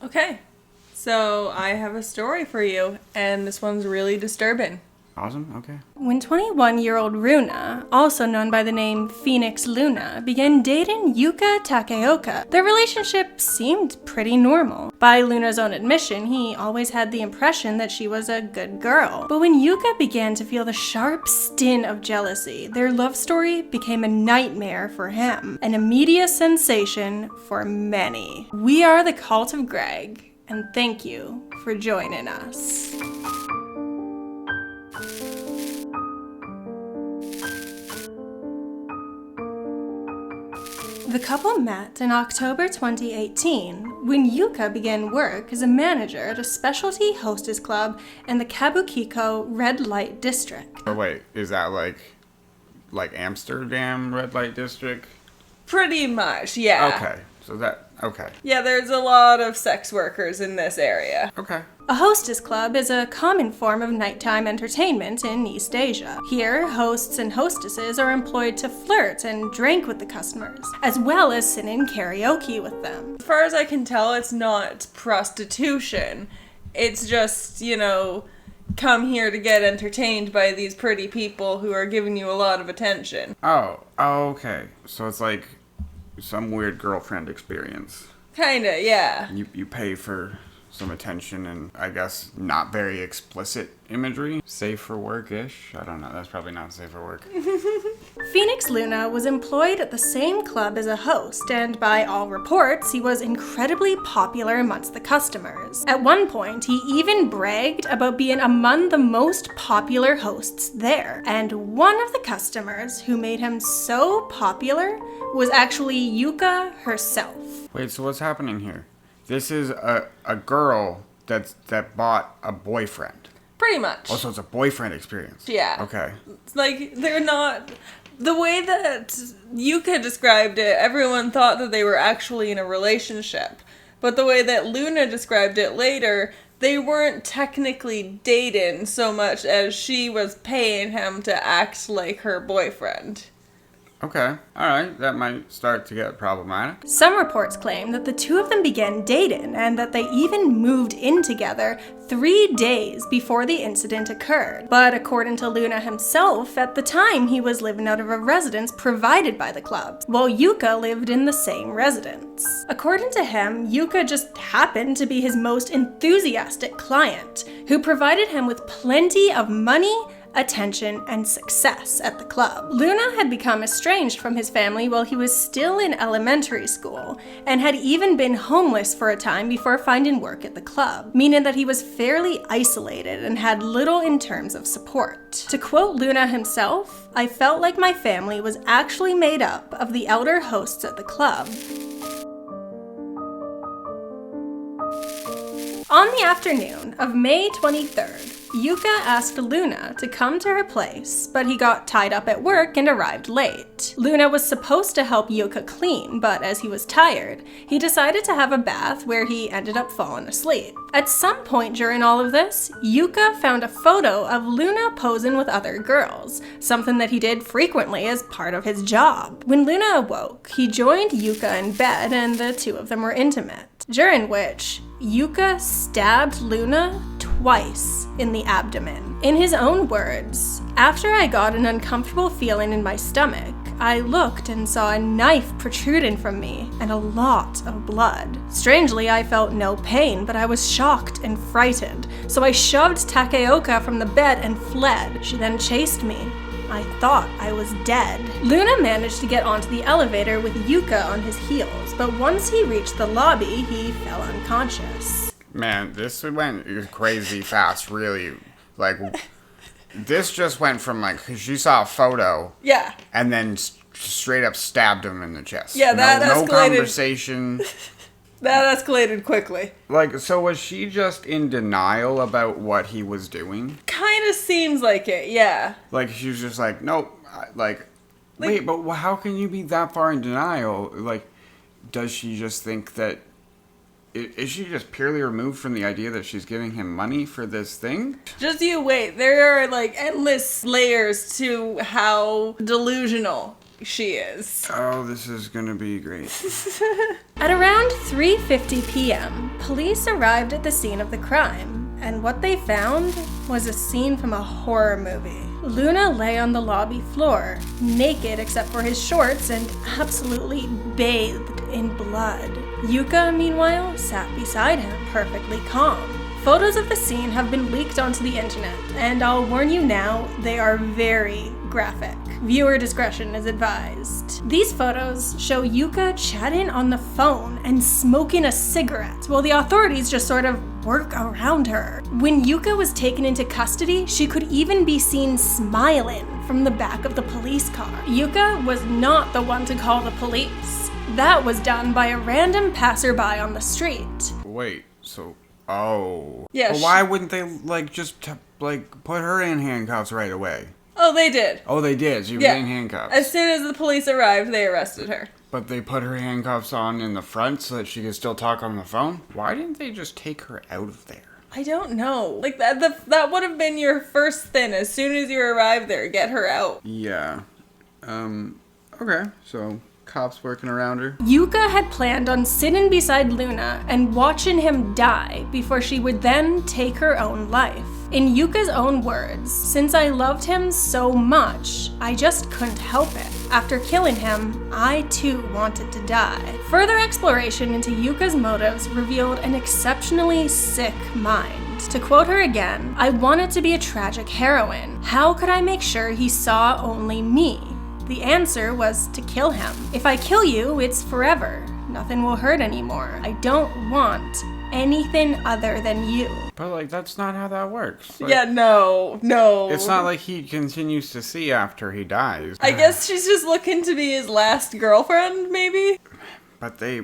Okay, so I have a story for you, and this one's really disturbing. Awesome, okay. When 21-year-old Runa, also known by the name Phoenix Luna, began dating Yuka Takeoka, their relationship seemed pretty normal. By Luna's own admission, he always had the impression that she was a good girl. But when Yuka began to feel the sharp sting of jealousy, their love story became a nightmare for him, an immediate sensation for many. We are the Cult of Greg, and thank you for joining us. The couple met in October 2018 when Yuka began work as a manager at a specialty hostess club in the Kabukiko red light district. Oh wait, is that like Amsterdam red light district? Pretty much, yeah. Okay. Yeah, there's a lot of sex workers in this area. Okay. A hostess club is a common form of nighttime entertainment in East Asia. Here, hosts and hostesses are employed to flirt and drink with the customers, as well as sing in karaoke with them. As far as I can tell, it's not prostitution. It's just, come here to get entertained by these pretty people who are giving you a lot of attention. Oh, okay. So it's like some weird girlfriend experience. Kinda, yeah. You pay for some attention and I guess not very explicit imagery. Safe for work-ish. I don't know. That's probably not safe for work. Phoenix Luna was employed at the same club as a host, and by all reports, he was incredibly popular amongst the customers. At one point, he even bragged about being among the most popular hosts there. And one of the customers who made him so popular was actually Yuka herself. Wait, so what's happening here? This is a girl that bought a boyfriend. Pretty much. Oh, so it's a boyfriend experience. Yeah. Okay. Like, they're not... The way that Yuka described it, everyone thought that they were actually in a relationship. But the way that Luna described it later, they weren't technically dating so much as she was paying him to act like her boyfriend. Okay. Alright, that might start to get problematic. Some reports claim that the two of them began dating and that they even moved in together 3 days before the incident occurred. But according to Luna himself, at the time he was living out of a residence provided by the club, while Yuka lived in the same residence. According to him, Yuka just happened to be his most enthusiastic client, who provided him with plenty of money, attention, and success at the club. Luna had become estranged from his family while he was still in elementary school, and had even been homeless for a time before finding work at the club, meaning that he was fairly isolated and had little in terms of support. To quote Luna himself, "I felt like my family was actually made up of the elder hosts at the club." On the afternoon of May 23rd, Yuka asked Luna to come to her place, but he got tied up at work and arrived late. Luna was supposed to help Yuka clean, but as he was tired, he decided to have a bath where he ended up falling asleep. At some point during all of this, Yuka found a photo of Luna posing with other girls, something that he did frequently as part of his job. When Luna awoke, he joined Yuka in bed and the two of them were intimate, during which Yuka stabbed Luna twice in the abdomen. In his own words, "After I got an uncomfortable feeling in my stomach, I looked and saw a knife protruding from me and a lot of blood. Strangely, I felt no pain, but I was shocked and frightened, so I shoved Takeoka from the bed and fled. She then chased me. I thought I was dead." Luna managed to get onto the elevator with Yuka on his heels, but once he reached the lobby, he fell unconscious. Man, this went crazy fast, really. Like, this just went from, like, she saw a photo. Yeah. And then straight up stabbed him in the chest. Yeah, that escalated. No conversation. That escalated quickly. Like, so was she just in denial about what he was doing? Kinda seems like it, yeah. Like, she was just like, nope, wait, but how can you be that far in denial? Like, does she just think that... Is she just purely removed from the idea that she's giving him money for this thing? Just you wait. There are, like, endless layers to how delusional she is. Oh, this is gonna be great. At around 3:50 p.m., police arrived at the scene of the crime, and what they found was a scene from a horror movie. Luna lay on the lobby floor, naked except for his shorts and absolutely bathed in blood. Yuka, meanwhile, sat beside him, perfectly calm. Photos of the scene have been leaked onto the internet, and I'll warn you now, they are very graphic. Viewer discretion is advised. These photos show Yuka chatting on the phone and smoking a cigarette, while the authorities just sort of work around her. When Yuka was taken into custody, she could even be seen smiling from the back of the police car. Yuka was not the one to call the police. That was done by a random passerby on the street. Wait, so... Oh. Yeah, Well, why wouldn't they, put her in handcuffs right away? Oh, they did. Oh, they did. She was Yeah. in handcuffs. As soon as the police arrived, they arrested her. But they put her handcuffs on in the front so that she could still talk on the phone? Why didn't they just take her out of there? I don't know. Like, that would have been your first thing. As soon as you arrived there, get her out. Yeah. Okay, so... cops working around her. Yuka had planned on sitting beside Luna and watching him die before she would then take her own life. In Yuka's own words, "Since I loved him so much, I just couldn't help it. After killing him, I too wanted to die." Further exploration into Yuka's motives revealed an exceptionally sick mind. To quote her again, "I wanted to be a tragic heroine. How could I make sure he saw only me? The answer was to kill him. If I kill you, it's forever. Nothing will hurt anymore. I don't want anything other than you." But, that's not how that works. Yeah, no. It's not like he continues to see after he dies. I guess she's just looking to be his last girlfriend, maybe? But they...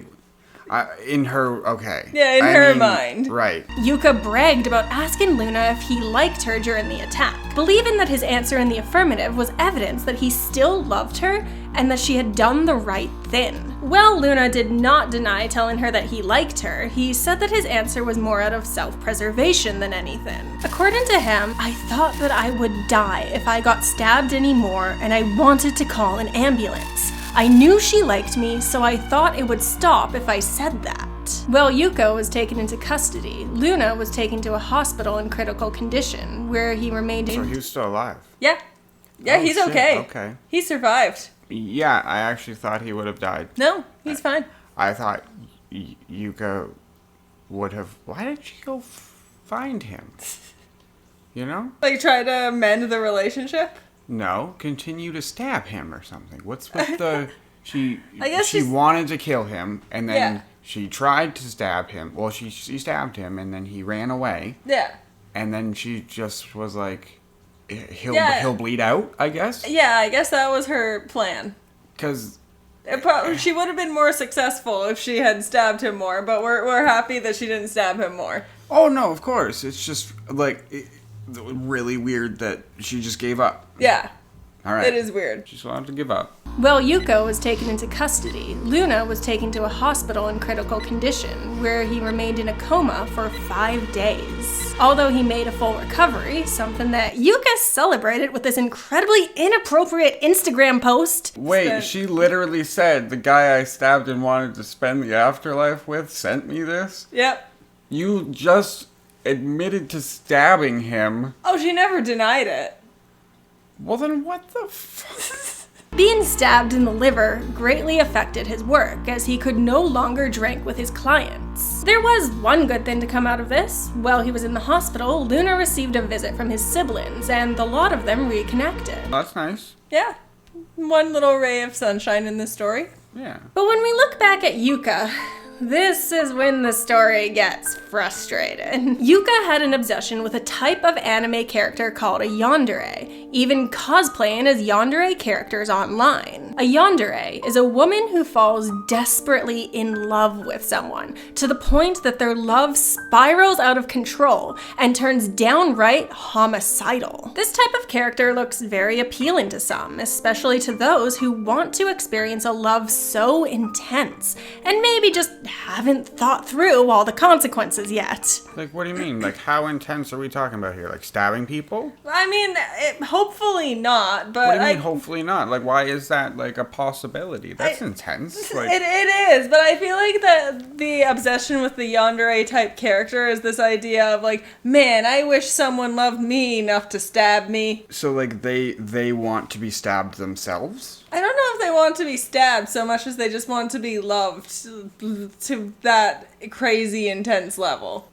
in her... Okay. Yeah, in her mind. Right. Yuka bragged about asking Luna if he liked her during the attack, believing that his answer in the affirmative was evidence that he still loved her and that she had done the right thing. Well, Luna did not deny telling her that he liked her. He said that his answer was more out of self-preservation than anything. According to him, "I thought that I would die if I got stabbed anymore, and I wanted to call an ambulance. I knew she liked me, so I thought it would stop if I said that." Well, Yuka was taken into custody. Luna was taken to a hospital in critical condition, where he remained So he was still alive. Yeah. Yeah, Oh, he's shit, okay. okay. He survived. Yeah, I actually thought he would have died. No, he's fine. I thought Yuka would have... Why did she go find him? You know? Like, try to mend the relationship? No, continue to stab him or something. What's with the... She she's- wanted to kill him, and then Yeah. she tried to stab him. Well, she stabbed him, and then he ran away. Yeah. And then she just was like... Yeah. He'll bleed out, I guess? Yeah, I guess that was her plan. Because... She would have been more successful if she had stabbed him more, but we're happy that she didn't stab him more. Oh, no, of course. It's just, really weird that she just gave up. Yeah. All right. It is weird. She's allowed to give up. Well, Yuka was taken into custody. Luna was taken to a hospital in critical condition, where he remained in a coma for 5 days. Although he made a full recovery, something that Yuka celebrated with this incredibly inappropriate Instagram post. Wait, she literally said, "The guy I stabbed and wanted to spend the afterlife with sent me this"? Yep. You just admitted to stabbing him. Oh, she never denied it. Well, then what the fuck? Being stabbed in the liver greatly affected his work, as he could no longer drink with his clients. There was one good thing to come out of this. While he was in the hospital, Luna received a visit from his siblings, and the lot of them reconnected. That's nice. Yeah. One little ray of sunshine in the story. Yeah. But when we look back at Yuka, this is when the story gets frustrating. Yuka had an obsession with a type of anime character called a yandere, even cosplaying as yandere characters online. A yandere is a woman who falls desperately in love with someone, to the point that their love spirals out of control and turns downright homicidal. This type of character looks very appealing to some, especially to those who want to experience a love so intense, and maybe just haven't thought through all the consequences yet. What do you mean? How intense are we talking about here? Stabbing people? I mean, hopefully not, but What do you mean, hopefully not? Like, why is that, like, a possibility? That's intense. Like, it is, but I feel like that the obsession with the yandere type character is this idea of, like, man, I wish someone loved me enough to stab me. so, like, they want to be stabbed themselves? I don't know if they want to be stabbed so much as they just want to be loved to that crazy intense level.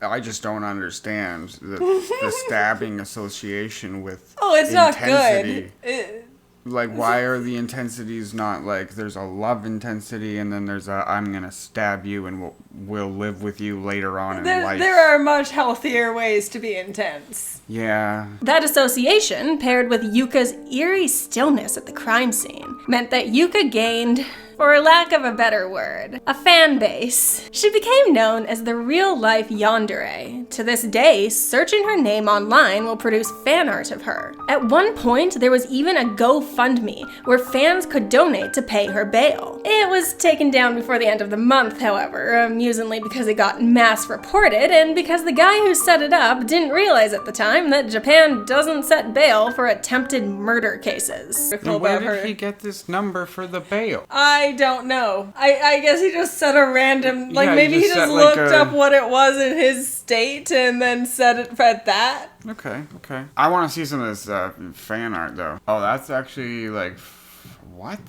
I just don't understand the stabbing association with Oh, it's intensity. not good. Like, why are the intensities not like there's a love intensity and then there's a I'm gonna stab you and we'll live with you later on in life? There are much healthier ways to be intense. Yeah. That association, paired with Yuka's eerie stillness at the crime scene, meant that Yuka gained, for lack of a better word, a fan base. She became known as the real-life yandere. To this day, searching her name online will produce fan art of her. At one point, there was even a GoFundMe where fans could donate to pay her bail. It was taken down before the end of the month, however, amusingly because it got mass reported and because the guy who set it up didn't realize at the time that Japan doesn't set bail for attempted murder cases. And where did he get this number for the bail? I don't know. I guess he just set a random, like, Yeah, maybe he just set, looked like, up what it was in his state and then set it at that. Okay. I want to see some of this fan art, though. Oh, that's actually, like, what?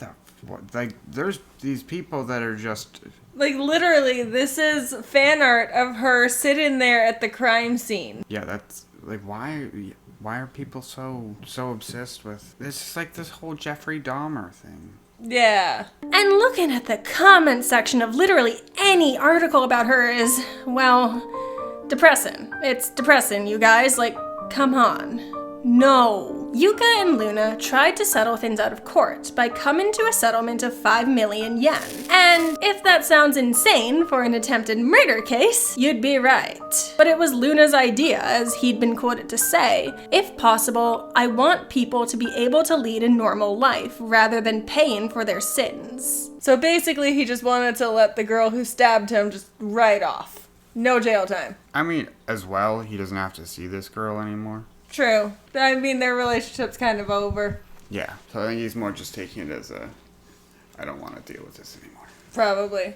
Like, there's these people that are just... Like, literally, this is fan art of her sitting there at the crime scene. Yeah, that's, like, why are people so obsessed with... It's just like this whole Jeffrey Dahmer thing. Yeah. And looking at the comment section of literally any article about her is, well, depressing. It's depressing, you guys. Like, come on. No. Yuka and Luna tried to settle things out of court by coming to a settlement of 5 million yen. And if that sounds insane for an attempted murder case, you'd be right. But it was Luna's idea, as he'd been quoted to say, "If possible, I want people to be able to lead a normal life rather than paying for their sins." So basically, he just wanted to let the girl who stabbed him just right off. No jail time. I mean, as well, he doesn't have to see this girl anymore. True. I mean, their relationship's kind of over. Yeah, so I think he's more just taking it as I don't want to deal with this anymore. Probably.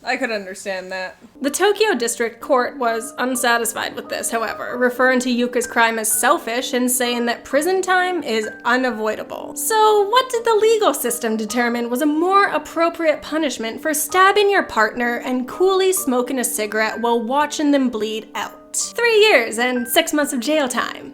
I could understand that. The Tokyo District Court was unsatisfied with this, however, referring to Yuka's crime as selfish and saying that prison time is unavoidable. So what did the legal system determine was a more appropriate punishment for stabbing your partner and coolly smoking a cigarette while watching them bleed out? 3 years and 6 months of jail time.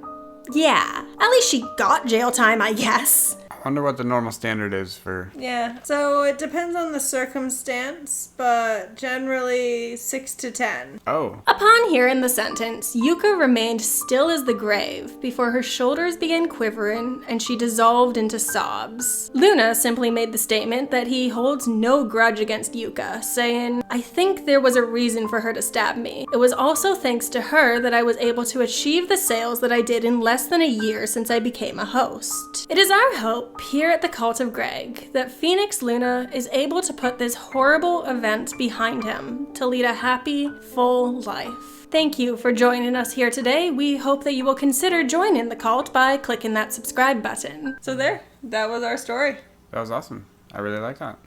Yeah, at least she got jail time, I guess. I wonder what the normal standard is for... Yeah, so it depends on the circumstance, but generally 6 to 10. Oh. Upon hearing the sentence, Yuka remained still as the grave before her shoulders began quivering and she dissolved into sobs. Luna simply made the statement that he holds no grudge against Yuka, saying, "I think there was a reason for her to stab me. It was also thanks to her that I was able to achieve the sales that I did in less than a year since I became a host. It is our hope here at the Cult of Greg that Phoenix Luna is able to put this horrible event behind him to lead a happy, full life." Thank you for joining us here today. We hope that you will consider joining the cult by clicking that subscribe button. So there, that was our story. That was awesome. I really like that.